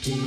Yo,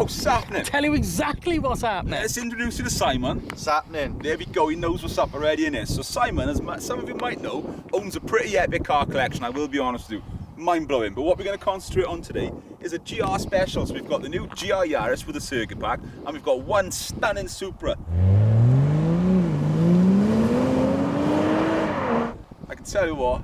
what's happening? Tell you exactly what's happening. Let's introduce you to Simon. What's happening? There we go, he knows what's up already in this. So Simon, as some of you might know, owns a pretty epic car collection, I will be honest with you. Mind-blowing. But what we're going to concentrate on today is a GR special. So we've got the new GR Yaris with a circuit pack, and we've got one stunning Supra. I can tell you what,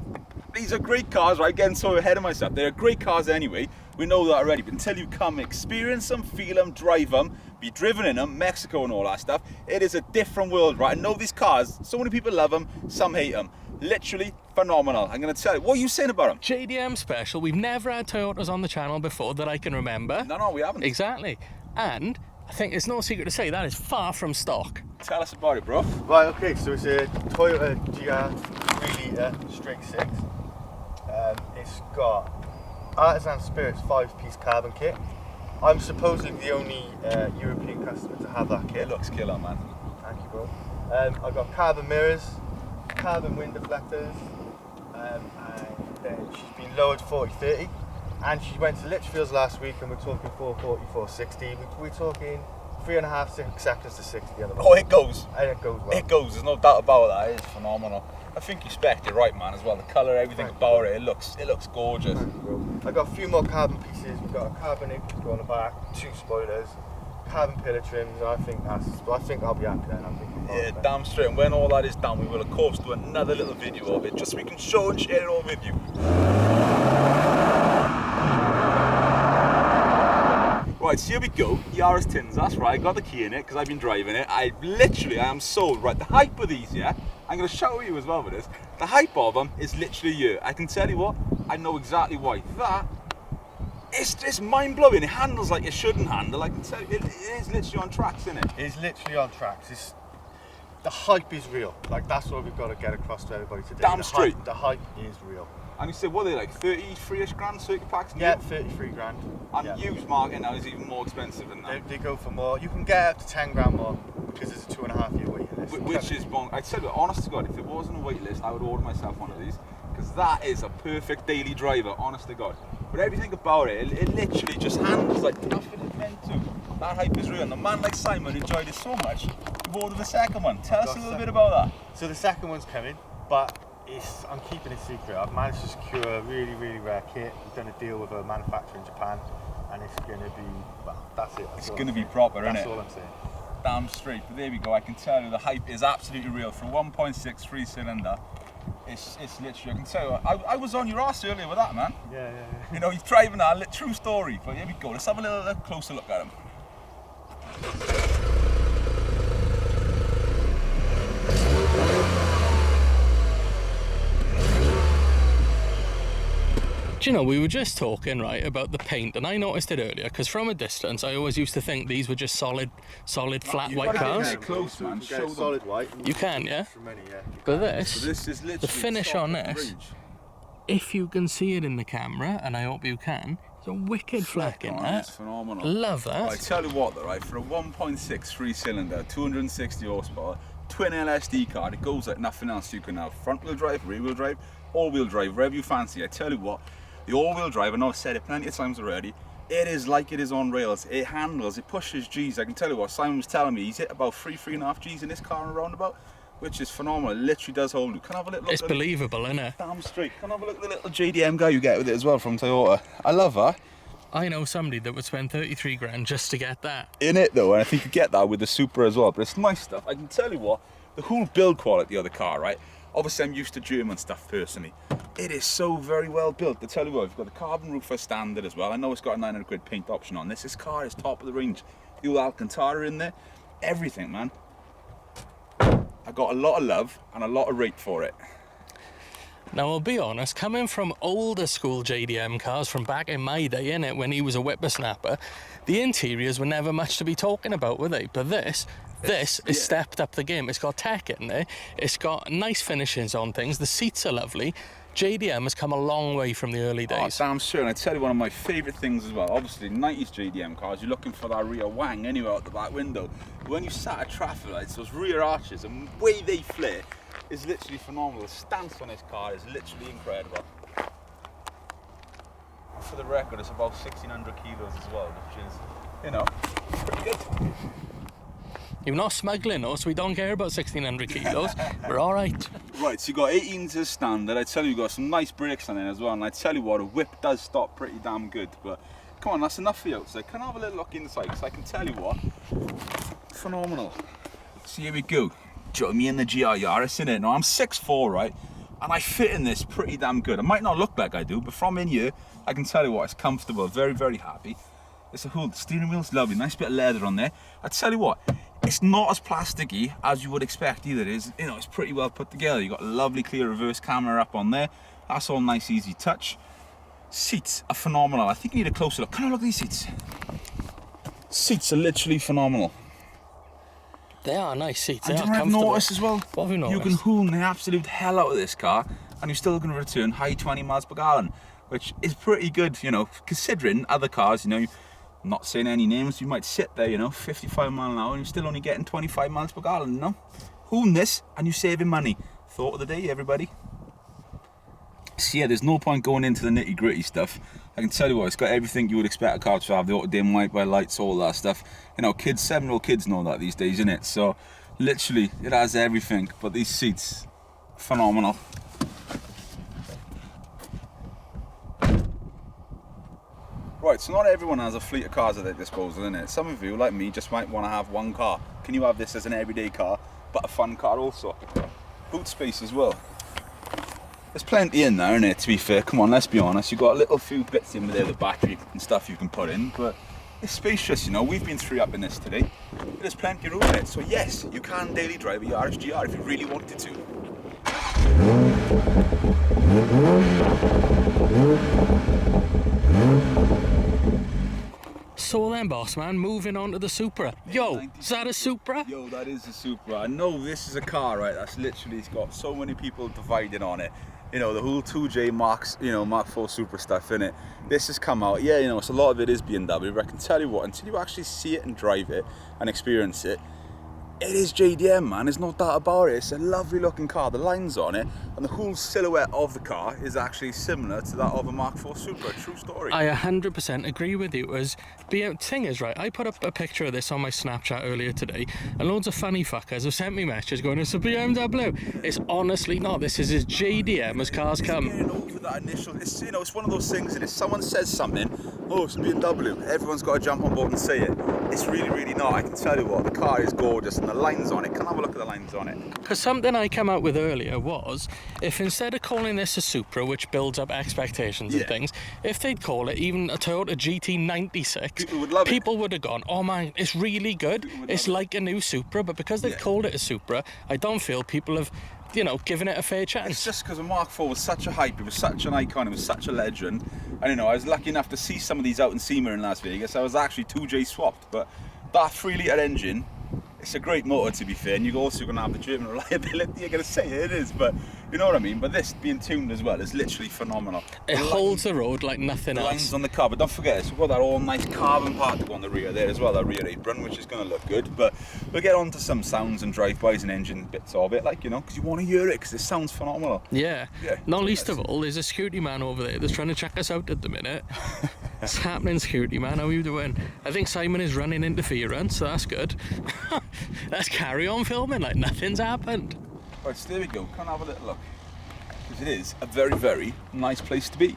these are great cars, right? Getting so ahead of myself. They're great cars anyway. We know that already, but until you come experience them, feel them, drive them, be driven in them, Mexico and all that stuff, it is a different world, right? I know these cars, so many people love them, some hate them. Literally phenomenal. I'm going to tell you, what are you saying about them? JDM special. We've never had Toyotas on the channel before that I can remember. No, we haven't. Exactly. And I think it's no secret to say that is far from stock. Tell us about it, bro. Right, okay, so it's a Toyota GR 3 litre straight 6. It's got Artisan Spirits 5-piece carbon kit. I'm supposedly the only European customer to have that kit. It looks killer, man. Thank you, bro. I've got carbon mirrors, carbon wind deflectors, and then she's been lowered 40-30. And she went to Litchfields last week, and we're talking 440, 460. We're talking 3.5 seconds to 60 on the road. Oh, it goes. And it goes well. It goes, there's no doubt about that. It is phenomenal. I think you spec'd it right, man, as well. The colour, everything about it, it looks gorgeous. I've got a few more carbon pieces. We've got a carbon exhaust on the back, 2 spoilers, carbon pillar trims, and I think I'll be happy then. Yeah, damn straight. And when all that is done, we will of course do another little video of it, just so we can show and share it all with you. Right, so here we go, Yaris tins, that's right, I got the key in it because I've been driving it. I am sold, right, the hype of these, yeah, I'm going to show you as well with this, the hype of them is literally here. I can tell you what, I know exactly why. That, it's just mind-blowing, it handles like it shouldn't handle, I can tell you, it is literally on tracks, isn't it? It's literally on tracks. The hype is real, like that's what we've got to get across to everybody today. Damn straight. The hype is real. And you said, what are they, like 33-ish grand circuit packs? Yeah, 33 grand. And yeah. Used market now is even more expensive than that. They go for more. You can get up to 10 grand more because there's a 2.5 year waiting list. Which is wrong. I tell you, honest to God, if there wasn't a wait list, I would order myself one of these because that is a perfect daily driver, honest to God. But everything about it, it literally just handles like nothing is meant to. That hype is real. And a man like Simon enjoyed it so much, he ordered the second one. Tell us a little bit about that. So the second one's coming, but I'm keeping it secret. I've managed to secure a really, really rare kit. We've done a deal with a manufacturer in Japan, and it's going to be, well, that's it. It's going to be proper, isn't it? That's all I'm saying. Damn straight. But there we go. I can tell you the hype is absolutely real. For a 1.6 3-cylinder, it's literally, I can tell you, I was on your ass earlier with that, man. Yeah. You know, he's driving that, true story. But here we go. Let's have a little closer look at him. Do you know, we were just talking, right, about the paint, and I noticed it earlier, because from a distance, I always used to think these were just solid flat white cars. Get close, man. Show solid white. You can, yeah? Many, yeah. But this is literally the finish on this, if you can see it in the camera, and I hope you can, it's a wicked fleck in that. It's phenomenal. Love that. I tell you what, though, right, for a 1.6 3-cylinder, 260 horsepower, twin LSD car, it goes like nothing else you can have. Front-wheel drive, rear-wheel drive, all-wheel drive, wherever you fancy. I tell you what, the all-wheel drive, I know I've said it plenty of times already, it is like it is on rails. It handles, it pushes G's. I can tell you what, Simon was telling me, he's hit about 3.5 G's in this car on a roundabout, which is phenomenal. It literally does hold you. Can I have a little look? It's believable, isn't it? Damn straight. Can I have a look at the little JDM guy you get with it as well from Toyota? I love that. I know somebody that would spend 33 grand just to get that. In it though, and I think you get that with the Supra as well, but it's nice stuff. I can tell you what, the whole build quality of the car, right? Obviously I'm used to German stuff personally. It is so very well built. I tell you what, you've got the carbon roof as standard as well. I know it's got a 900 quid paint option on this. This car is top of the range. The old Alcantara in there, everything, man. I got a lot of love and a lot of rate for it. Now, I'll be honest, coming from older school JDM cars from back in my day, innit, when he was a whippersnapper, the interiors were never much to be talking about, were they? But this has stepped up the game. It's got tech in there. It's got nice finishes on things. The seats are lovely. JDM has come a long way from the early days. Oh, damn sure. And I tell you, one of my favourite things as well, obviously 90s JDM cars, you're looking for that rear wang anywhere out the back window. But when you sat at traffic lights, those rear arches and the way they flare is literally phenomenal. The stance on this car is literally incredible. For the record, it's about 1,600 kilos as well, which is, you know, pretty good. You're not smuggling us, so we don't care about 1,600 kilos. We're all right. Right, so you got 18s as standard. I tell you, you got some nice brakes on it as well. And I tell you what, a whip does stop pretty damn good. But come on, that's enough for you outside. Can I have a little look inside? Because I can tell you what, phenomenal. So here we go. Join me in the GR Yaris, innit? Now I'm 6'4", right? And I fit in this pretty damn good. I might not look like I do, but from in here, I can tell you what, it's comfortable. Very, very happy. It's a whole, the steering wheel's lovely. Nice bit of leather on there. I tell you what, it's not as plasticky as you would expect either. It's pretty well put together. You got a lovely clear reverse camera up on there. That's all nice, easy touch. Seats are phenomenal. I think you need a closer look. Can I look at these seats? Seats are literally phenomenal. They are nice seats. They And are you know what I've comfortable. noticed as well? What have you noticed? You can hoon the absolute hell out of this car and you're still going to return high 20 miles per gallon, which is pretty good, you know, considering other cars, you know, not saying any names, you might sit there, you know, 55 mile an hour and you're still only getting 25 miles per gallon, you know? Hoon this and you're saving money. Thought of the day, everybody. So yeah, there's no point going into the nitty gritty stuff. I can tell you what, it's got everything you would expect a car to have, the auto dim light by lights, all that stuff. You know, kids, 7-year-old kids know that these days, innit? So literally, it has everything, but these seats, phenomenal. Right, so not everyone has a fleet of cars at their disposal, innit? Some of you, like me, just might want to have one car. Can you have this as an everyday car, but a fun car also? Boot space as well. There's plenty in there, innit, to be fair. Come on, let's be honest. You've got a little few bits in there, the battery and stuff you can put in, but it's spacious, you know. We've been 3 up in this today. There's plenty of room in it. So yes, you can daily drive a Yaris GR if you really wanted to. So then, boss man, moving on to the Supra. Yo, is that a Supra? Yo, that is a Supra. I know this is a car, right, that's literally, it's got so many people divided on it. You know, the whole 2J Mark 4 Supra stuff in it. This has come out, yeah, you know, it's a lot of it is BMW, but I can tell you what, until you actually see it and drive it and experience it, it is JDM, man, there's no doubt about it. It's a lovely looking car, the lines on it and the whole silhouette of the car is actually similar to that of a Mark 4 Supra, true story. I 100% agree with you. Thing is, right, I put up a picture of this on my Snapchat earlier today and loads of funny fuckers have sent me messages going, it's a BMW. It's honestly not. This is as JDM as cars come. Getting over that initial, it's, you know, it's one of those things that if someone says something, oh, it's a BMW, everyone's got to jump on board and say it. It's really, really not. I can tell you what, the car is gorgeous and the lines on it, can I have a look at the lines on it? Because something I came out with earlier was, if instead of calling this a Supra, which builds up expectations and things, if they'd call it even a Toyota GT96, people would have gone, oh man, it's really good. It's like a new Supra, but because they've called it a Supra, I don't feel people have, you know, given it a fair chance. It's just because the Mark IV was such a hype, it was such an icon, it was such a legend. And you know, I was lucky enough to see some of these out in SEMA in Las Vegas. I was actually 2J swapped, but that 3-litre engine, it's a great motor to be fair, and you're also going to have the German reliability. You're going to say it is, but you know what I mean. But this being tuned as well is literally phenomenal. It holds the road like nothing else. Lines on the car, but don't forget this, we've got that all nice carbon particle on the rear there as well, that rear apron, which is going to look good. But we'll get on to some sounds and drive-bys and engine bits of it, like, you know, because you want to hear it, because it sounds phenomenal. Yeah. Not least of all, there's a security man over there that's trying to check us out at the minute. What's happening, security man? How are you doing? I think Simon is running interference, so that's good. Let's carry on filming like nothing's happened. Right, so there we go. Come and have a little look. Because it is a very, very nice place to be.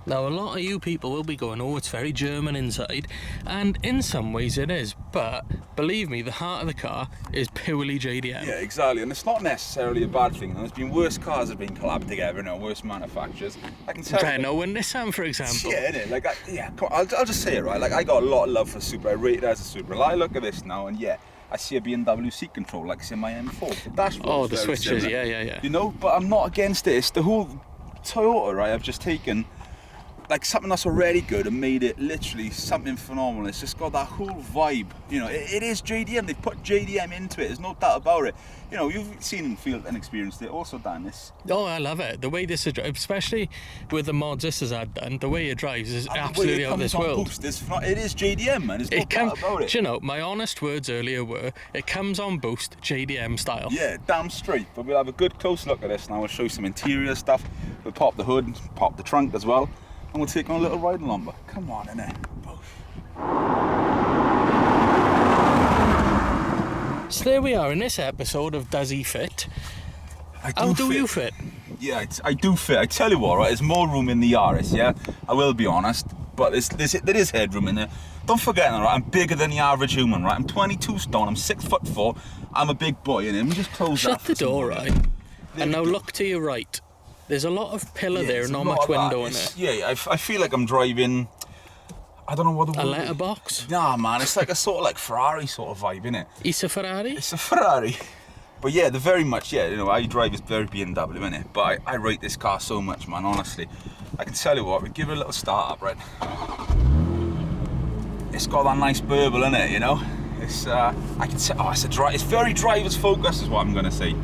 Now, a lot of you people will be going, oh, it's very German inside, and in some ways it is, but believe me, the heart of the car is purely JDM. Yeah, exactly, and it's not necessarily a bad thing. There's been worse cars that have been collabed together, you know, worse manufacturers. I can tell Renault and Nissan, for example. Yeah, innit? Like, I'll just say it, right? Like, I got a lot of love for Supra. I rate it as a Supra. Like, I look at this now, and yeah, I see a BMW seat control like it's in my M4. The dashboard. Oh, is the very switches, similar. yeah. You know, but I'm not against it. It's the whole Toyota, right? I've just taken like something that's already good and made it literally something phenomenal. It's just got that whole vibe. You know, it is JDM. They've put JDM into it. There's no doubt about it. You know, you've seen and felt and experienced it. Also done this. Oh, I love it. The way this is, especially with the mods this has had done, the way it drives is absolutely out of this world. Boost, it is JDM, man. There's no doubt about it. Do you know, my honest words earlier were, it comes on boost JDM style. Yeah, damn straight. But we'll have a good close look at this now. We'll show you some interior stuff. We'll pop the hood, pop the trunk as well. And we'll take on a little ride along, but come on, innit? So there we are in this episode of Does He Fit? How do you fit? Yeah, I do fit. I tell you what, right? There's more room in the Yaris, yeah? I will be honest, but there is headroom in there. Don't forget, right? I'm bigger than the average human, right? I'm 22 stone, I'm 6'4". I'm a big boy, innit? Let me just close that. Shut the door, right? And now look to your right. There's a lot of pillar there and not much window in it. Yeah, I feel like I'm driving, I don't know what the word is. A letterbox? Nah, man, it's like a sort of like Ferrari sort of vibe, innit? It's a Ferrari? It's a Ferrari. But yeah, they're very much, you know, I drive is very BMW, innit? But I rate this car so much, man, honestly. I can tell you what, we give it a little start up, right? It's got that nice burble in it, you know? It's, I can say, it's very driver's focused is what I'm gonna say.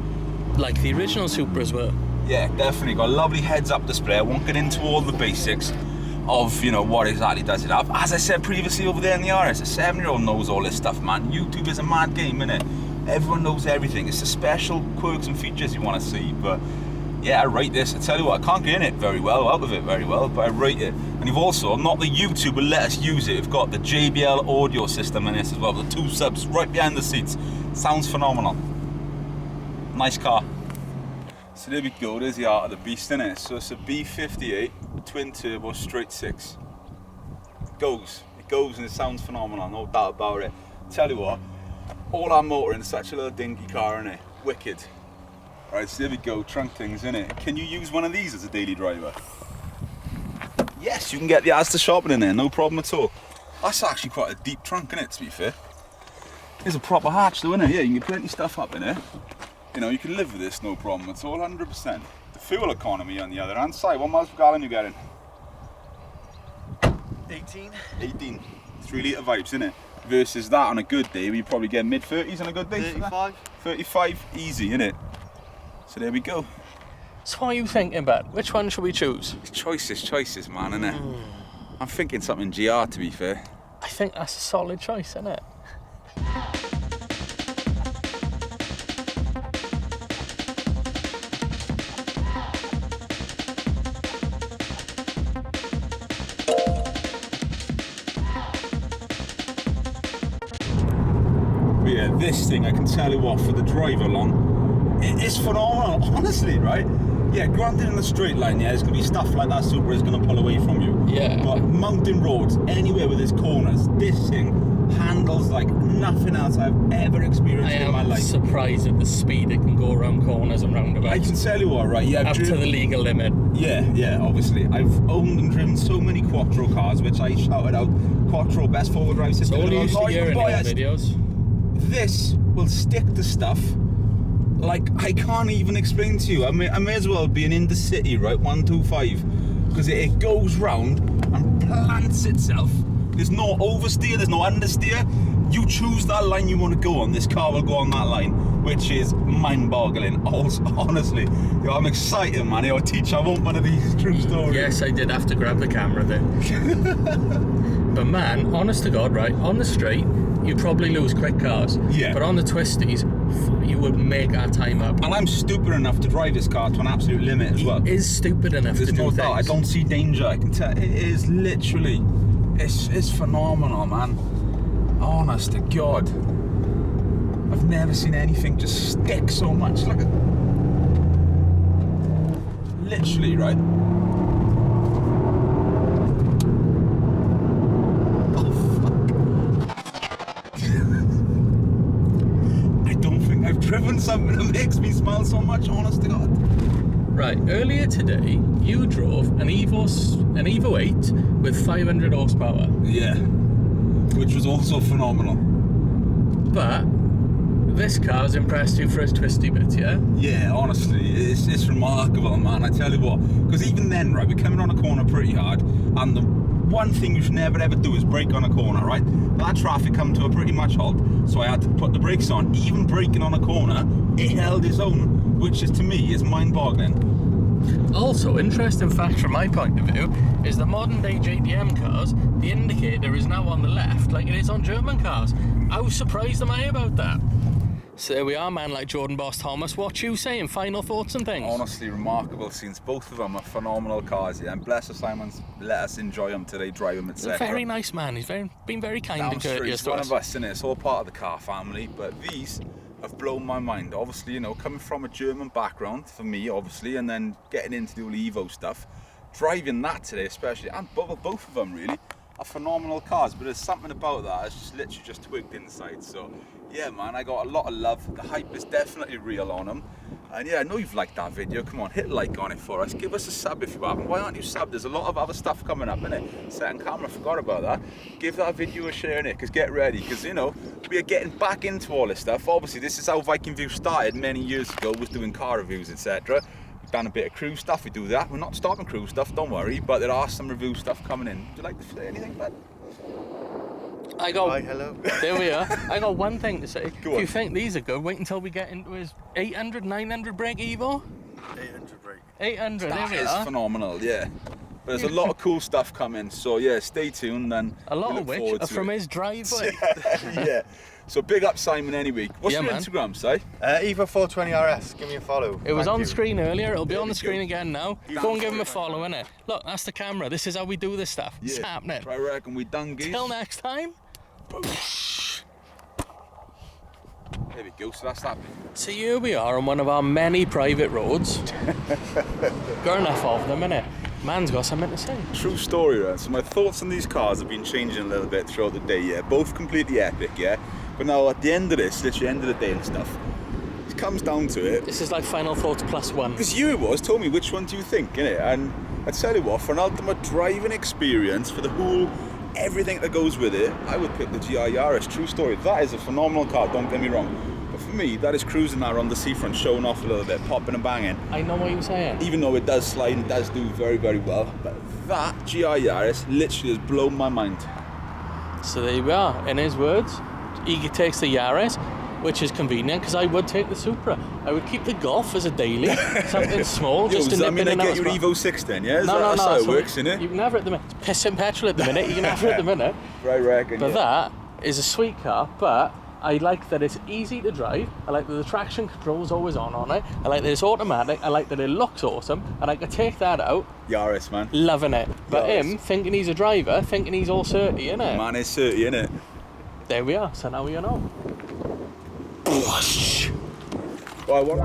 Like the original Supras were. Yeah, definitely got a lovely heads-up display. I won't get into all the basics of, you know, what exactly does it have. As I said previously over there in the RS, a 7-year-old knows all this stuff, man. YouTube is a mad game, innit? Everyone knows everything. It's the special quirks and features you want to see. But yeah, I rate this. I tell you what, I can't get in it very well, out of it very well, but I rate it. And you've also, not the YouTube will let us use it, we've got the JBL audio system in this as well. The 2 subs right behind the seats. Sounds phenomenal. Nice car. So there we go, there's the art of the beast, innit? So it's a B58 twin turbo straight 6. It goes and it sounds phenomenal, no doubt about it. Tell you what, all our motor in such a little dinky car, innit? Wicked. Right, so there we go, trunk things, innit? Can you use one of these as a daily driver? Yes, you can get the Asda shopping in there, no problem at all. That's actually quite a deep trunk, innit, to be fair. There's a proper hatch though, innit? Yeah, you can get plenty of stuff up in there. You know, you can live with this, no problem at all, 100%. The fuel economy on the other hand side, 1 miles per gallon you getting? 18. 18. 3 litre vibes, innit? Versus that on a good day, we probably get mid-30s on a good day. 35. 35, easy, innit? So there we go. So what are you thinking about? Which one should we choose? Choices, man, innit? I'm thinking something GR, to be fair. I think that's a solid choice, isn't it? Yeah, this thing, I can tell you what, for the drive along, it is phenomenal, honestly, right? Yeah, granted in the straight line, yeah, there's going to be stuff like that Supra is going to pull away from you. Yeah. But mountain roads, anywhere with its corners, this thing handles like nothing else I've ever experienced in my life. I am surprised at the speed it can go around corners and roundabouts. I can tell you what, right? Yeah, up to the legal limit. Yeah, obviously. I've owned and driven so many Quattro cars, which I shouted out, Quattro, best four-wheel drive system. So all you used to hear in your videos. This will stick to stuff like I can't even explain to you. I may as well be in the city, right? 125, because it goes round and plants itself. There's no oversteer, there's no understeer. You choose that line you want to go on. This car will go on that line, which is mind-boggling. Honestly, yo, I'm excited, man. Yo, teach, I want one of these, true story. Yes, I did have to grab the camera there. But man, honest to God, right, on the straight, you'd probably lose quick cars. Yeah. But on the twisties, you would make our time up. And I'm stupid enough to drive this car to an absolute limit as well. He is stupid enough to do no things. doubt. I don't see danger. I can tell. It is literally, it's phenomenal, man. Honest to God, I've never seen anything just stick so much. Look at, literally, right? Driven something that makes me smile so much, honest to God. Right, earlier today, you drove an Evo 8 with 500 horsepower. Yeah, which was also phenomenal. But This car's impressed you for its twisty bits, yeah? Yeah, honestly, it's remarkable, man. I tell you what, because even then, right, we're coming on a corner pretty hard, and the one thing you should never ever do is brake on a corner, right? That traffic come to a pretty much halt, so I had to put the brakes on. Even braking on a corner, it held its own, which is, to me, is mind-boggling. Also, interesting fact from my point of view is the modern day JDM cars, the indicator is now on the left like it is on German cars. How surprised am I about that? So there we are, man, like Jordan Boss Thomas. What you saying? Final thoughts and things? Honestly, remarkable scenes. Both of them are phenomenal cars, yeah. And bless us, Simon's let us enjoy them today, drive them, He's a etc. very nice man. He's been very kind and courteous He's to one us. of us, innit? It's all part of the car family. But these have blown my mind. Obviously, you know, coming from a German background for me, obviously, and then getting into the Evo stuff, driving that today, especially, and both of them really are phenomenal cars. But there's something about that that's just literally just twigged inside. So yeah, man, I got a lot of love. The hype is definitely real on them. And yeah, I know you've liked that video. Come on, hit like on it for us. Give us a sub if you haven't. Why aren't you subbed? There's a lot of other stuff coming up, innit? Second camera, forgot about that. Give that video a share, innit? Because get ready, because, you know, we are getting back into all this stuff. Obviously, this is how Viking View started many years ago, was doing car reviews, etc. We've done a bit of crew stuff, we do that. We're not stopping crew stuff, don't worry, but there are some review stuff coming in. Would you like to say anything, bud? I got, Hi, hello. There we are. I got one thing to say. Go If on. you think these are good, wait until we get into his 800, 900 brake Evo. 800 brake. 800, there That we is are. phenomenal, yeah. But there's a lot of cool stuff coming, so yeah, stay tuned and A lot we of look which forward are to from it. his driveway. Yeah. So big up Simon anyway. What's Yeah, your man. Instagram, Si? Evo 420 RS, give me a follow. It was Thank on you. screen earlier, it'll be There on we the screen go. again now. Go and give him a follow, innit? Look, that's the camera. This is how we do this stuff. It's happening. I reckon we done, geese. Till next time. There we go, so that's that. So here we are on one of our many private roads. Got enough of them, innit? Man's got something to say. True story, right? So my thoughts on these cars have been changing a little bit throughout the day, yeah. Both completely epic, yeah. But now at the end of this, literally end of the day and stuff, it comes down to it. This is like final thoughts plus one. Because you told me which one do you think, innit? And I tell you what, for an ultimate driving experience, for the whole everything that goes with it, I would pick the GR Yaris. True story. That is a phenomenal car, don't get me wrong. But for me, that is cruising around the seafront, showing off a little bit, popping and banging. I know what you're saying. Even though it does slide and does do very, very well. But that GR Yaris literally has blown my mind. So there we are. In his words, he takes the Yaris, which is convenient because I would take the Supra. I would keep the Golf as a daily, something small, Yo, just does to that nip mean in I and out. get your Evo 6 then, yeah? No, That's how it so works, innit? You can have it at the minute. It's pissing petrol at the minute. You can have it at the minute. I reckon, But yeah. that is a sweet car, but I like that it's easy to drive. I like that the traction control's always on it. I like that it's automatic. I like that it looks awesome. And I could take that out, Yaris, man. loving it. But Yaris. him, thinking he's a driver, thinking he's all 30, innit? Man is 30, innit? There we are, so now you know. Well, what?